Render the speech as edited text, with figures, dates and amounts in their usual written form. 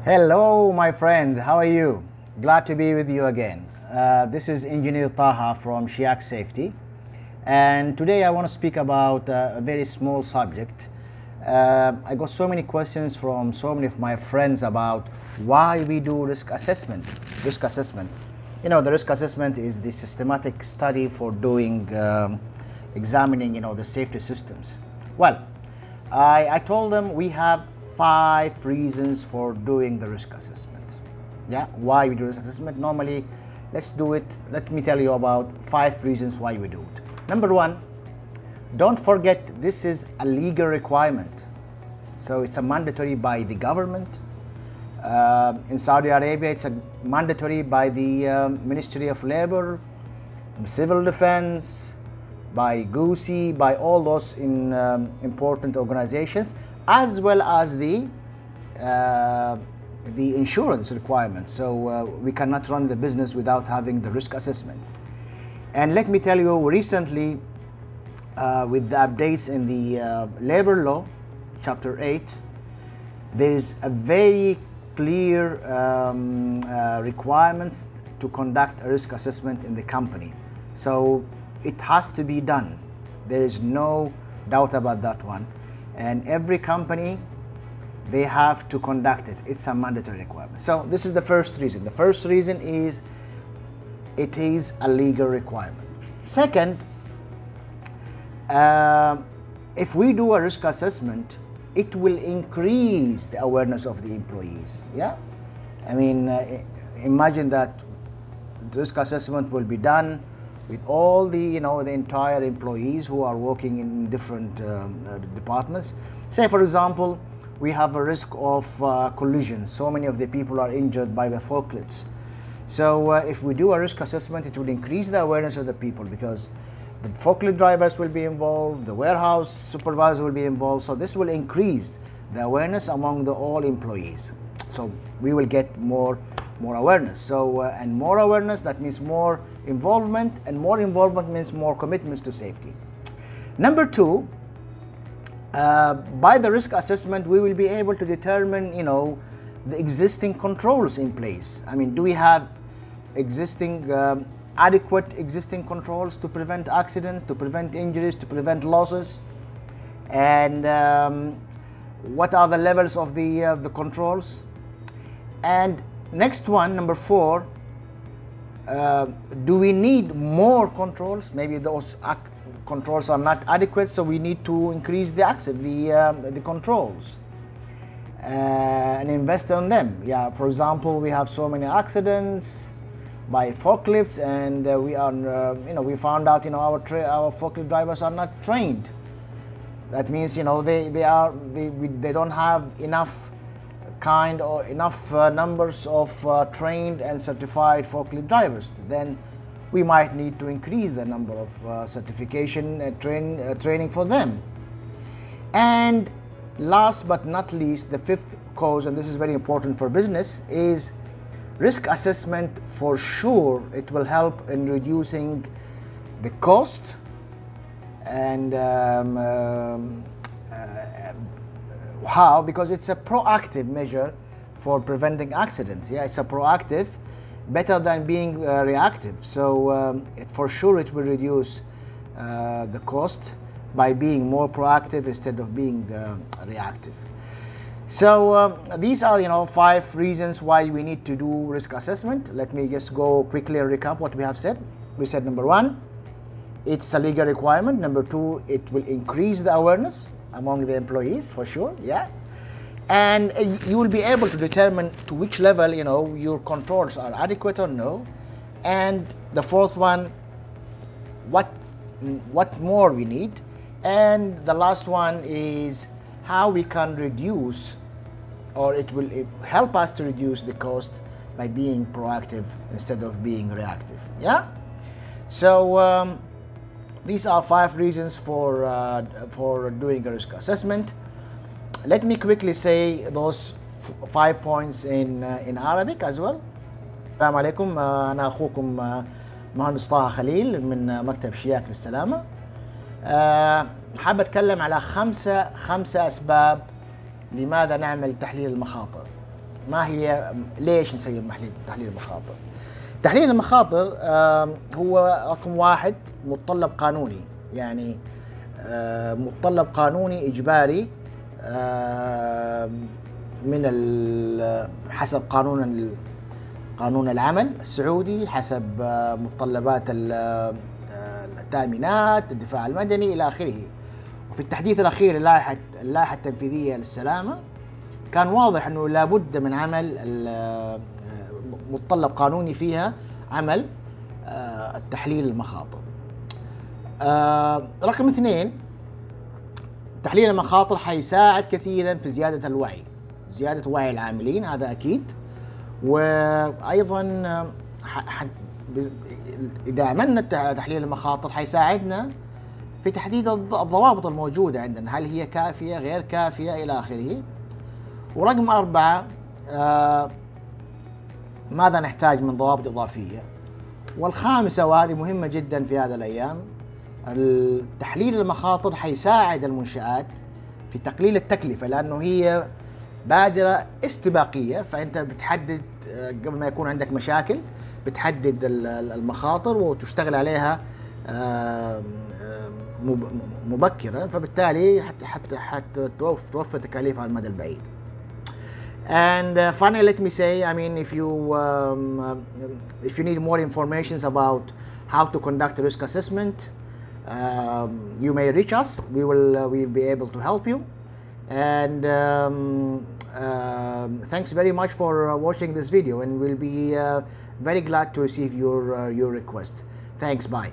Hello, my friend. How are you? Glad to be with you again. This is Engineer Taha from Shiak Safety, and today I want to speak about a very small subject. I got so many questions from so many of my friends about why we do risk assessment. Risk assessment. You know, the risk assessment is the systematic study for doing, examining, the safety systems. Well, I told them we have 5 reasons for doing the risk assessment. Yeah, why we do risk assessment? Normally, let's do it. Let me tell you about 5 reasons why we do it. Number 1, don't forget this is a legal requirement. So it's a mandatory by the government. In Saudi Arabia, it's a mandatory by the Ministry of Labor, Civil Defense, by GUSI, by all those important organizations, as well as the insurance requirements. So we cannot run the business without having the risk assessment. And let me tell you, recently, with the updates in the labor law, chapter 8, there is a very clear requirements to conduct a risk assessment in the company. So it has to be done. There is no doubt about that one. And every company, they have to conduct it. It's a mandatory requirement. So this is the first reason. The first reason is it is a legal requirement. Second, if we do a risk assessment, it will increase the awareness of the employees. Yeah, I mean, imagine that the risk assessment will be done with all the the entire employees who are working in different departments. Say, for example, we have a risk of collision. So many of the people are injured by the forklifts. So if we do a risk assessment, it will increase the awareness of the people, because the forklift drivers will be involved, the warehouse supervisor will be involved. So this will increase the awareness among all employees. So we will get more awareness. So and more awareness, that means more involvement, and more involvement means more commitments to safety. Number 2, by the risk assessment, we will be able to determine the existing controls in place. I mean, do we have existing adequate existing controls to prevent accidents, to prevent injuries, to prevent losses? And what are the levels of the controls? And next one, number 4, do we need more controls? Maybe those controls are not adequate, so we need to increase the controls and invest on them. Yeah, for example, we have so many accidents by forklifts, and we found out our forklift drivers are not trained. That means they don't have enough numbers of trained and certified forklift drivers. Then we might need to increase the number of certification and training for them. And last but not least, the 5th cause, and this is very important for business, is risk assessment. For sure, it will help in reducing the cost and how? Because it's a proactive measure for preventing accidents. Yeah, it's a proactive, better than being reactive. So for sure it will reduce the cost by being more proactive instead of being reactive. So these are 5 reasons why we need to do risk assessment. Let me just go quickly and recap what we have said. We said, number 1, it's a legal requirement. Number 2, it will increase the awareness among the employees, for sure. Yeah, and you will be able to determine to which level your controls are adequate or no. And the 4th one, what more we need. And the last one is how we can reduce, or it will help us to reduce the cost by being proactive instead of being reactive. Yeah, so these are 5 reasons for doing a risk assessment. Let me quickly say those 5 points in Arabic as well. السلام عليكم. أنا أخوكم مهندس طه خليل من مكتب شياك للسلامة. حاب أتكلم على خمسة أسباب لماذا نعمل تحليل المخاطر. ما هي ليش نسوي تحليل المخاطر؟ تحليل المخاطر هو رقم واحد متطلب قانوني، يعني متطلب قانوني إجباري من حسب قانون العمل السعودي، حسب متطلبات التأمينات، الدفاع المدني إلى آخره. وفي التحديث الأخير اللائحة التنفيذية للسلامة كان واضح أنه لابد من عمل متطلب قانوني فيها عمل التحليل المخاطر. رقم 2، تحليل المخاطر حيساعد كثيرا في زيادة الوعي، زيادة وعي العاملين، هذا أكيد. وأيضا إذا عملنا تحليل المخاطر حيساعدنا في تحديد الضوابط الموجودة عندنا، هل هي كافية غير كافية إلى آخره. ورقم 4، ماذا نحتاج من ضوابط إضافية. والخامسة وهذه مهمة جدا في هذه الأيام، تحليل المخاطر حيساعد المنشآت في تقليل التكلفة، لأنه هي بادرة استباقية، فأنت بتحدد قبل ما يكون عندك مشاكل، بتحدد المخاطر وتشتغل عليها مبكرا، فبالتالي حتى توفر تكاليف على المدى البعيد. And finally, let me say, I mean, if you need more information about how to conduct a risk assessment, you may reach us. We'll be able to help you. And thanks very much for watching this video, and we'll be very glad to receive your request. Thanks. Bye.